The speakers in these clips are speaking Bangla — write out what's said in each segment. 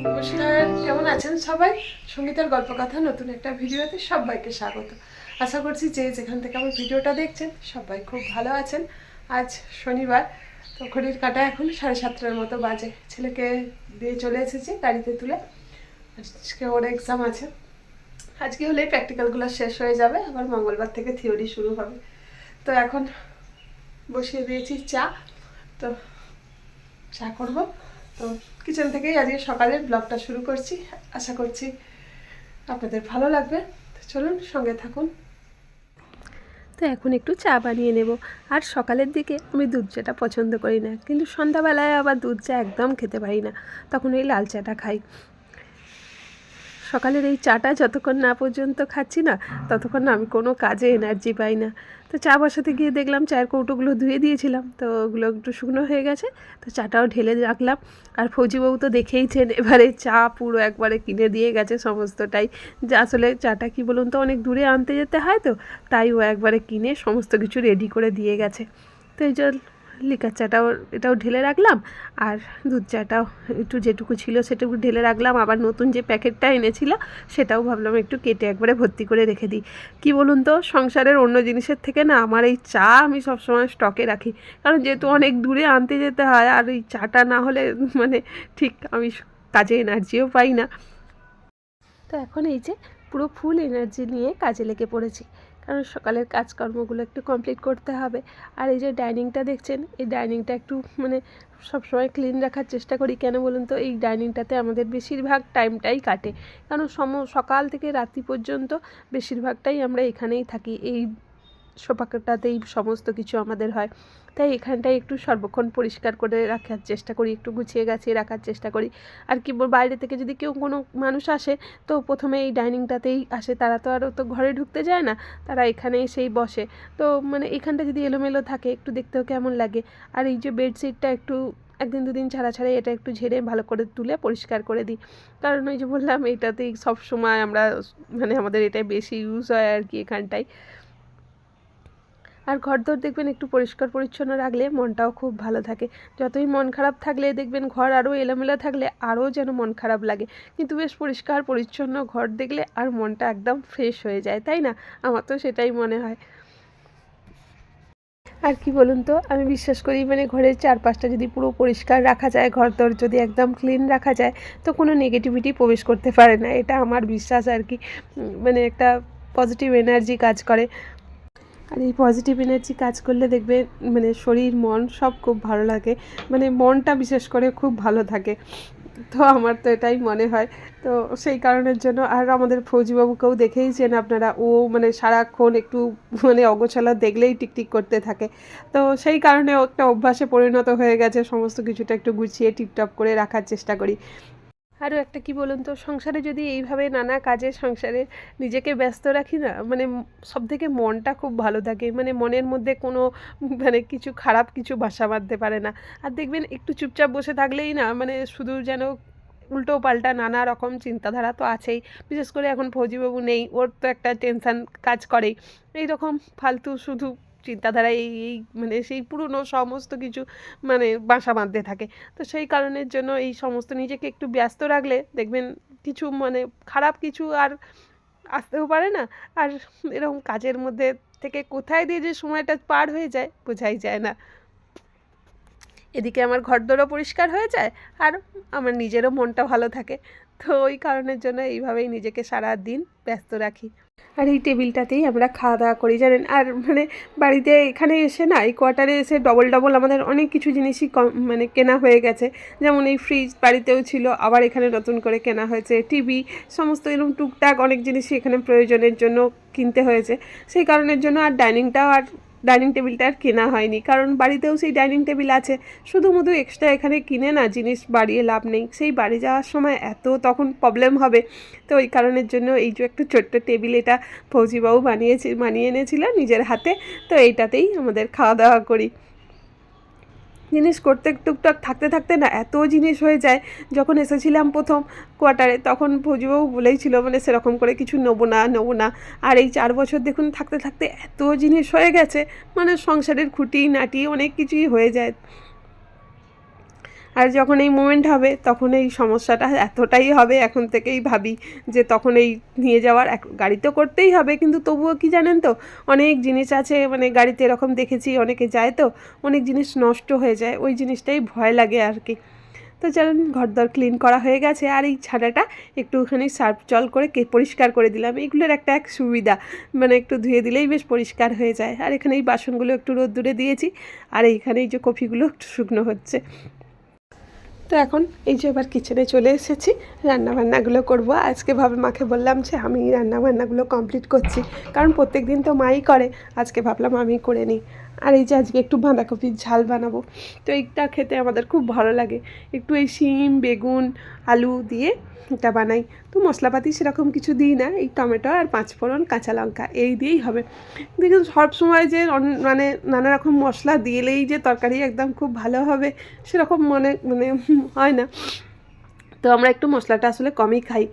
নমস্কার, কেমন আছেন সবাই? সঙ্গীতার গল্প কথা নতুন একটা ভিডিওতে সবাইকে স্বাগত। আশা করছি যে যেখান থেকে আমার ভিডিওটা দেখছেন সবাই খুব ভালো আছেন। আজ শনিবার, তো ঘড়ির কাঁটা এখন 7:30টার মতো বাজে। ছেলেকে দিয়ে চলে এসেছি গাড়িতে তুলে। আজকে ওর এক্সাম আছে, আজকে হলেই প্র্যাকটিক্যালগুলো শেষ হয়ে যাবে, আবার মঙ্গলবার থেকে থিওরি শুরু হবে। তো এখন বসিয়ে দিয়েছি চা, তো চা করব। তো কিচেন থেকেই আজকে সকালের ব্লগটা শুরু করছি, আশা করছি আপনাদের ভালো লাগবে। তো চলুন সঙ্গে থাকুন। তো এখন একটু চা বানিয়ে নেব। আর সকালের দিকে আমি দুধ চাটা পছন্দ করি না, কিন্তু সন্ধ্যাবেলায় আবার দুধ চা একদম খেতে পারি না, তখন এই লাল চাটা খাই। সকালের এই চাটা যতক্ষণ না পর্যন্ত খাচ্ছি না, ততক্ষণ আমি কোনো কাজে এনার্জি পাই না। তো চা বসাতে গিয়ে দেখলাম চায়ের কৌটোগুলো ধুয়ে দিয়েছিলাম, তো ওগুলো একটু শুকনো হয়ে গেছে, তো চাটাও ঢেলে রাখলাম। আর ফৌজিবাবু তো দেখেইছেন, এবারে চা পুরো একবারে কিনে দিয়ে গেছে সমস্তটাই। যে আসলে চাটা কি বলুন তো, অনেক দূরে আনতে যেতে হয়, তো তাই ও একবারে কিনে সমস্ত কিছু রেডি করে দিয়ে গেছে। তো এই যে লিকার চাটাও এটাও ঢেলে রাখলাম, আর দুধ চাটাও একটু যেটুকু ছিল সেটুকু ঢেলে রাখলাম। আবার নতুন যে প্যাকেটটা এনেছিল সেটাও ভাবলাম একটু কেটে একবারে ভর্তি করে রেখে দিই। কি বলুন তো, সংসারের অন্য জিনিসের থেকে না আমার এই চা আমি সবসময় স্টকে রাখি, কারণ যেহেতু অনেক দূরে আনতে যেতে হয়, আর এই চাটা না হলে মানে ঠিক আমি কাজে এনার্জিও পাই না। তো এখন এই যে পুরো ফুল এনার্জি নিয়ে কাজে লেগে পড়েছি, কারণ সকালের কাজকর্মগুলো একটু কমপ্লিট করতে হবে। আর এই যে ডাইনিংটা দেখছেন, এই ডাইনিংটা একটু মানে সবসময় ক্লিন রাখার চেষ্টা করি। কেন বলুন তো, এই ডাইনিংটাতে আমাদের বেশিরভাগ টাইমটাই কাটে, কারণ সকাল থেকে রাত্রি পর্যন্ত বেশিরভাগটাই আমরা এখানেই থাকি, এই সোফাটাতেই সমস্ত কিছু আমাদের হয়। তাই এখানটায় একটু সর্বক্ষণ পরিষ্কার করে রাখার চেষ্টা করি, একটু গুছিয়ে গাছিয়ে রাখার চেষ্টা করি। আর কি বাইরে থেকে যদি কেউ কোনো মানুষ আসে, তো প্রথমে এই ডাইনিংটাতেই আসে, তারা তো আরও তো ঘরে ঢুকতে যায় না, তারা এখানে এসেই বসে। তো মানে এখানটা যদি এলোমেলো থাকে একটু দেখতেও কেমন লাগে। আর এই যে বেডশিটটা একটু একদিন দুদিন ছাড়া ছাড়াই এটা একটু ঝেড়ে ভালো করে তুলে পরিষ্কার করে দিই, কারণ ওই যে বললাম এটাতেই সব সময় আমরা মানে আমাদের এটাই বেশি ইউজ হয় আর কি এখানটায়। আর ঘরদোর দেখবেন একটু পরিষ্কার পরিচ্ছন্ন রাখলে মনটাও খুব ভালো থাকে। যতই মন খারাপ থাকলে দেখবেন ঘর আরও এলোমেলো থাকলে আরও যেন মন খারাপ লাগে, কিন্তু বেশ পরিষ্কার পরিচ্ছন্ন ঘর দেখলে আর মনটা একদম ফ্রেশ হয়ে যায়, তাই না? আমার তো সেটাই মনে হয়। আর কি বলুন তো, আমি বিশ্বাস করি মানে ঘরের চারপাশটা যদি পুরো পরিষ্কার রাখা যায়, ঘরদোর যদি একদম ক্লিন রাখা যায়, তো কোনো নেগেটিভিটি প্রবেশ করতে পারে না, এটা আমার বিশ্বাস আর কি। মানে একটা পজিটিভ এনার্জি কাজ করে। আর এই পজিটিভ এনার্জি কাজ করলে দেখবে মানে শরীর মন সব খুব ভালো লাগে, মানে মনটা বিশেষ করে খুব ভালো থাকে। তো আমার তো এটাই মনে হয়। তো সেই কারণের জন্য, আর আমাদের ফৌজিবাবুকেও দেখেইছেন আপনারা, ও মানে সারাক্ষণ একটু মানে অগোছালো দেখলেই টিকটিক করতে থাকে। তো সেই কারণে ও একটা অভ্যাসে পরিণত হয়ে গেছে, সমস্ত কিছুটা একটু গুছিয়ে টিপটপ করে রাখার চেষ্টা করি। আরও একটা কি বলুন তো, সংসারে যদি এইভাবে নানা কাজে সংসারে নিজেকে ব্যস্ত রাখি না, মানে সবথেকে মনটা খুব ভালো থাকে, মানে মনের মধ্যে কোনো মানে কিছু খারাপ কিছু বাসা বাঁধতে পারে না। আর দেখবেন একটু চুপচাপ বসে থাকলেই না, মানে শুধু যেন উল্টো পাল্টা নানা রকম চিন্তাধারা তো আছেই। বিশেষ করে এখন ফৌজিবাবু নেই, ওর তো একটা টেনশান কাজ করেই, এই রকম ফালতু শুধু চিন্তাধারা এই এই মানে সেই পুরনো সমস্ত কিছু মানে বাসা বাঁধতে থাকে। তো সেই কারণের জন্য এই সমস্ত নিজেকে একটু ব্যস্ত রাখলে দেখবেন কিছু মানে খারাপ কিছু আর আসতেও পারে না। আর এরকম কাজের মধ্যে থেকে কোথায় দিয়ে যে সময়টা পার হয়ে যায় বোঝাই যায় না। এদিকে আমার ঘরদোরও পরিষ্কার হয়ে যায়, আর আমার নিজেরও মনটা ভালো থাকে। তো ওই কারণের জন্য এইভাবেই নিজেকে সারা দিন ব্যস্ত রাখি। আর এই টেবিলটাতেই আমরা খাওয়া দাওয়া করি জানেন। আর মানে বাড়িতে এখানে এসে না, এই কোয়ার্টারে এসে ডবল ডবল আমাদের অনেক কিছু জিনিসই মানে কেনা হয়ে গেছে। যেমন এই ফ্রিজ বাড়িতেও ছিল, আবার এখানে নতুন করে কেনা হয়েছে টিভি, সমস্ত এরকম টুকটাক অনেক জিনিসই এখানে প্রয়োজনের জন্য কিনতে হয়েছে। সেই কারণের জন্য আর ডাইনিং টেবিলটা আর কেনা হয়নি, কারণ বাড়িতেও সেই ডাইনিং টেবিল আছে। শুধুমুধু এক্সট্রা এখানে কিনে না জিনিস বাড়িয়ে লাভ নেই, সেই বাড়ি যাওয়ার সময় এত তখন প্রবলেম হবে। তো ওই কারণের জন্য এই যে একটা ছোট্ট টেবিল, এটা ফৌজিবাবু বানিয়ে এনেছিল নিজের হাতে। তো এইটাতেই আমাদের খাওয়া দাওয়া করি। জিনিস করতে টুকটাক থাকতে থাকতে না এত জিনিস হয়ে যায়। যখন এসেছিলাম প্রথম কোয়ার্টারে, তখন ফৌজিবাবু বলেইছিল মানে সেরকম করে কিছু নেবো না। আর এই 4 বছর দেখুন থাকতে থাকতে এত জিনিস হয়ে গেছে, মানে সংসারের খুঁটি নাটি অনেক কিছুই হয়ে যায়। আর যখন এই মোমেন্ট হবে তখন এই সমস্যাটা এতটাই হবে, এখন থেকেই ভাবি যে তখন এই নিয়ে যাওয়ার গাড়ি তো করতেই হবে, কিন্তু তবুও কি জানেন তো অনেক জিনিস আছে, মানে গাড়িতে এরকম দেখেছি অনেকে যায় তো অনেক জিনিস নষ্ট হয়ে যায়, ওই জিনিসটাই ভয় লাগে আর কি। তো চলুন ঘরদর ক্লিন করা হয়ে গেছে, আর এই ছানাটা একটুখানি সার্ফ জল করে পরিষ্কার করে দিলাম। এইগুলোর একটা সুবিধা, মানে একটু ধুয়ে দিলেই বেশ পরিষ্কার হয়ে যায়। আর এখানে এই বাসনগুলো একটু রোদ্দুরে দিয়েছি, আর এইখানে এই যে কফিগুলো একটু শুকনো হচ্ছে। তো এখন এই যে এবার কিচেনে চলে এসেছি, রান্নাবান্নাগুলো করব। আজকে মাকে বললাম যে আমি রান্নাবান্নাগুলো কমপ্লিট করছি, কারণ প্রত্যেক দিন তো মাই করে, আজকে ভাবলাম আমি করে নিই। আর এই যে আজকে একটু বাঁধাকপির ঝাল বানাবো, তো এইটা খেতে আমাদের খুব ভালো লাগে। একটু এই শিম বেগুন আলু দিয়ে এটা বানাই, তো মশলাপাতি সেরকম কিছু দিই না, এই টমেটো আর পাঁচফোড়ন কাঁচা লঙ্কা এই দিয়েই হবে। দেখুন সব সময় যে মানে নানা রকম মশলা দিলেই যে তরকারি একদম খুব ভালো হবে সেরকম মানে হয় না, তো আমরা একটু মশলাটা আসলে কমই খাই,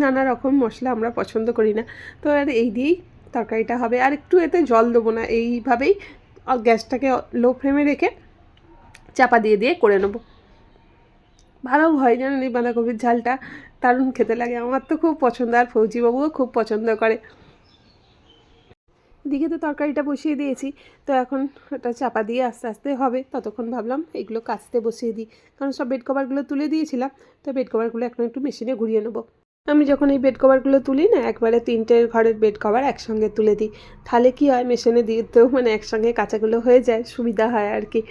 নানা রকম মশলা আমরা পছন্দ করি না। তো আর এই দিয়েই তরকারিটা হবে, আর একটু এতে জল দেবো না, এইভাবেই গ্যাসটাকে লো ফ্লেমে রেখে চাপা দিয়ে দিয়ে করে নেবো। ভালো হয় জানেন এই বাঁধাকপির ঝালটা, দারুণ খেতে লাগে, আমার তো খুব পছন্দ, আর ফৌজিবাবুও খুব পছন্দ করে। এদিকে তো তরকারিটা বসিয়ে দিয়েছি, তো এখন ওটা চাপা দিয়ে আস্তে আস্তে হবে, ততক্ষণ ভাবলাম এগুলো কাচতে বসিয়ে দিই, কারণ সব বেড কভারগুলো তুলে দিয়েছিলাম, তো বেড কভারগুলো এখন একটু মেশিনে ঘুরিয়ে নেবো। আমি যখন এই বেড কভারগুলো তুলি না, একবারে 3টে ঘরের বেড কভার একসঙ্গে তুলে দিই, তাহলে কি হয় মেশিনে দিতেও মানে একসঙ্গে কাচাগুলো হয়ে যায়, সুবিধা হয় আর কি।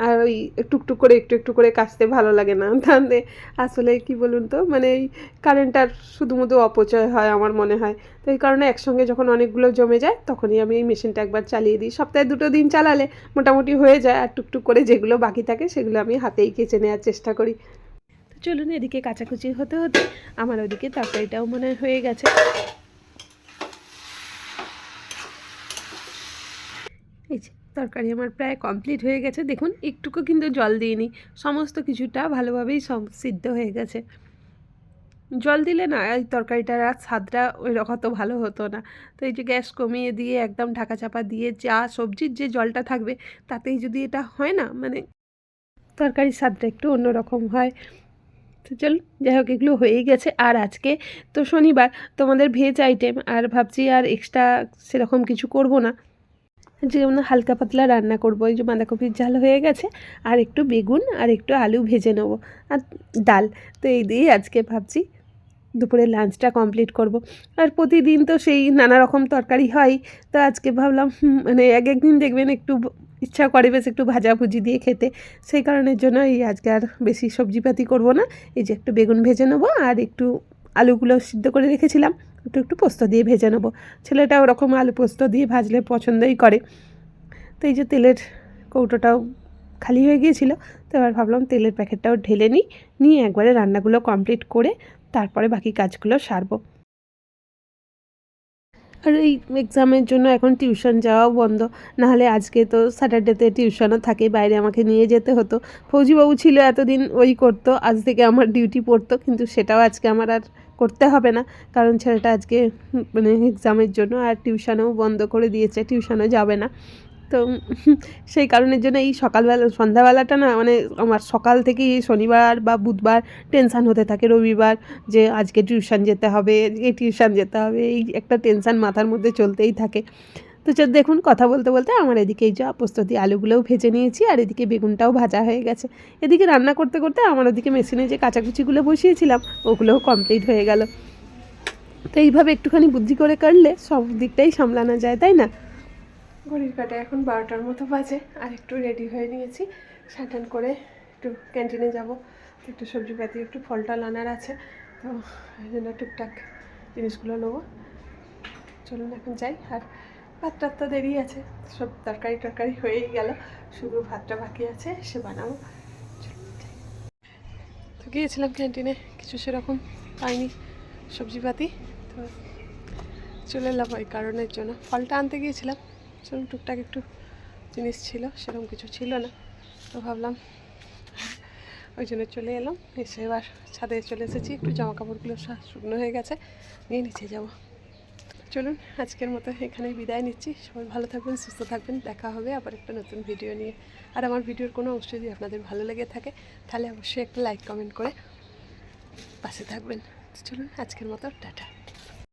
আর ওই টুকটুক করে একটু একটু করে কাচতে ভালো লাগে না, তাহলে আসলে কি বলুন তো, মানে এই কারেন্টটার শুধুমুধু অপচয় হয় আমার মনে হয়। তো এই কারণে একসঙ্গে যখন অনেকগুলো জমে যায় তখনই আমি এই মেশিনটা একবার চালিয়ে দিই, সপ্তাহে 2 দিন চালালে মোটামুটি হয়ে যায়, আর টুকটুক করে যেগুলো বাকি থাকে সেগুলো আমি হাতেই কেচে নেওয়ার চেষ্টা করি। তো চলুন এদিকে কাচাকুচি হতে হতে আমার ওদিকে তরকারিটাও মনে হয়ে গেছে। এই যে তরকারি আমার প্রায় কমপ্লিট হয়ে গেছে, দেখুন একটুকু কিন্তু জল দিইনি, সমস্ত কিছুটা ভালোভাবেই সিদ্ধ হয়ে গেছে। জল দিলে না এই তরকারিটার আর স্বাদটা ওই রকম তো ভালো হতো না। তো এই যে গ্যাস কমিয়ে দিয়ে একদম ঢাকা চাপা দিয়ে যা সবজির যে জলটা থাকবে তাতেই যদি এটা হয় না, মানে তরকারির স্বাদটা একটু অন্যরকম হয়। তো চল যাই হোক এগুলো হয়েই গেছে, আর আজকে তো শনিবার, তোমাদের ভেজ আইটেম, আর ভাবছি আর এক্সট্রা সেরকম কিছু করব না, যেমন হালকা পাতলা রান্না করব। এই যে বাঁধাকপির ঝাল হয়ে গেছে, আর একটু বেগুন আর একটু আলু ভেজে নেব, আর ডাল। তো এই দিয়েই আজকে ভাবছি দুপুরে লাঞ্চটা কমপ্লিট করব। আর প্রতিদিন তো সেই নানা রকম তরকারি হয়, তো আজকে ভাবলাম মানে এক একদিন দেখবেন একটু ইচ্ছা করে বেশ একটু ভাজাভুজি দিয়ে খেতে, সেই কারণের জন্য এই আজকে আর বেশি সবজিপাতি করব না। এই যে একটু বেগুন ভেজে নেবো, আর একটু আলুগুলো সিদ্ধ করে রেখেছিলাম একটু একটু পোস্ত দিয়ে ভেজে নেবো, ছেলেটা ওরকম আলু পোস্ত দিয়ে ভাজলে পছন্দই করে। তো এই যে তেলের কৌটোটাও খালি হয়ে গিয়েছিল, তো এবার ভাবলাম তেলের প্যাকেটটাও ঢেলে নিয়ে একবারে রান্নাগুলো কমপ্লিট করে তারপরে বাকি কাজগুলো সারবো। আর এই এক্সামের জন্য এখন টিউশন যাওয়াও বন্ধ, নাহলে আজকে তো স্যাটারডেতে টিউশনও থাকে, বাইরে আমাকে নিয়ে যেতে হতো। ফৌজিবাবু ছিল এতদিন ওই করতো, আজ থেকে আমার ডিউটি পড়তো, কিন্তু সেটাও আজকে আমার আর করতে হবে না, কারণ ছেলেটা আজকে মানে এক্সামের জন্য আর টিউশনও বন্ধ করে দিয়েছে, টিউশনও যাবে না। তো সেই কারণের জন্য এই সকালবেলা সন্ধ্যাবেলাটা না, মানে আমার সকাল থেকেই শনিবার বা বুধবার টেনশান হতে থাকে, রবিবার যে আজকে টিউশন যেতে হবে, আজকে টিউশন যেতে হবে, এই একটা টেনশান মাথার মধ্যে চলতেই থাকে। তো দেখুন কথা বলতে বলতে আমার এদিকে এই যে পোস্ত দিয়ে আলুগুলোও ভেজে নিয়েছি, আর এদিকে বেগুনটাও ভাজা হয়ে গেছে। এদিকে রান্না করতে করতে আমার ওদিকে মেশিনে যে কাচাকুচিগুলো বসিয়েছিলাম ওগুলোও কমপ্লিট হয়ে গেল। তো এইভাবে একটুখানি বুদ্ধি করে করলে সব দিকটাই সামলানো যায়, তাই না? ঘড়ির কাঁটায় এখন 12টার মতো বাজে, আর একটু রেডি হয়ে নিয়েছি, স্নান করে একটু ক্যান্টিনে যাব, একটু সবজিপাতি একটু ফল টল আনার আছে, তো এই জন্য টুকটাক জিনিসগুলো নেবো। চলুন এখন যাই। আর ভাতটার তো দেরি আছে, সব তরকারি হয়েই গেল, শুধু ভাতটা বাকি আছে, সে বানাবো। তো গিয়েছিলাম ক্যান্টিনে, কিছু সেরকম পাইনি সবজিপাতি, তো চলে এলাম ওই কারণের জন্য। ফলটা আনতে গিয়েছিলাম, চলুন টুকটাক একটু জিনিস ছিল, সেরকম কিছু ছিল না, তো ভাবলাম ওই জন্য চলে এলাম। এসে এবার ছাদে চলে এসেছি, একটু জামা কাপড়গুলো শুকনো হয়ে গেছে, নিয়ে নিচে যাব। চলুন আজকের মতো এখানেই বিদায় নিচ্ছি। সবাই ভালো থাকবেন, সুস্থ থাকবেন। দেখা হবে আবার একটা নতুন ভিডিও নিয়ে। আর আমার ভিডিওর কোনো অংশ যদি আপনাদের ভালো লেগে থাকে তাহলে অবশ্যই একটা লাইক কমেন্ট করে পাশে থাকবেন। চলুন আজকের মতো টাটা।